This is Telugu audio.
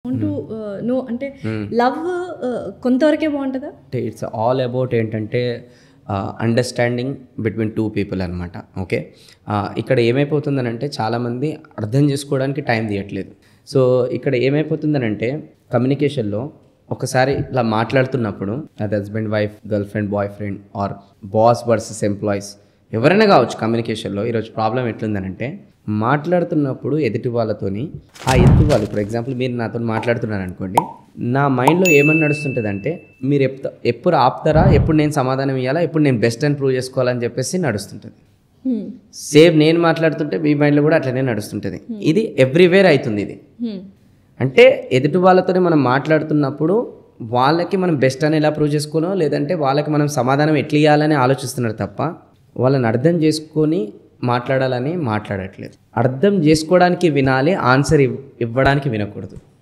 వాంట్ టు నో అంటే లవ్ కొంతవరకే బాగుంటుందా? అంటే ఇట్స్ ఆల్ అబౌట్ ఏంటంటే అండర్స్టాండింగ్ బిట్వీన్ టూ పీపుల్ అనమాట. ఓకే, ఇక్కడ ఏమైపోతుందనంటే చాలామంది అర్థం చేసుకోవడానికి టైం తీయట్లేదు. సో ఇక్కడ ఏమైపోతుందనంటే కమ్యూనికేషన్లో ఒకసారి ఇలా మాట్లాడుతున్నప్పుడు అది husband wife, girl friend boy friend or boss versus employees ఎవరైనా కావచ్చు. కమ్యూనికేషన్లో ఈరోజు ప్రాబ్లం ఎట్లుందనంటే మాట్లాడుతున్నప్పుడు ఎదుటి వాళ్ళతోని ఆ ఎదుటి వాళ్ళు, ఫర్ ఎగ్జాంపుల్ మీరు నాతో మాట్లాడుతున్నారు అనుకోండి, నా మైండ్లో ఏమని నడుస్తుంటుంది అంటే మీరు ఎప్పుడు ఆపుతారా, ఎప్పుడు నేను సమాధానం ఇవ్వాలా, ఎప్పుడు నేను బెస్ట్ అని ప్రూవ్ చేసుకోవాలని చెప్పేసి నడుస్తుంటుంది. సేమ్ నేను మాట్లాడుతుంటే మీ మైండ్లో కూడా అట్లనే నడుస్తుంటుంది. ఇది ఎవ్రీవేర్ అవుతుంది. ఇది అంటే ఎదుటి వాళ్ళతోనే మనం మాట్లాడుతున్నప్పుడు వాళ్ళకి మనం బెస్ట్ అని ఎలా ప్రూవ్ చేసుకోనో, లేదంటే వాళ్ళకి మనం సమాధానం ఎట్లా ఇవ్వాలని ఆలోచిస్తున్నారు తప్ప వాళ్ళని అర్థం చేసుకొని మాట్లాడాలని మాట్లాడట్లేదు. అర్థం చేసుకోవడానికి వినాలి, ఆన్సర్ ఇవ్వడానికి వినకూడదు.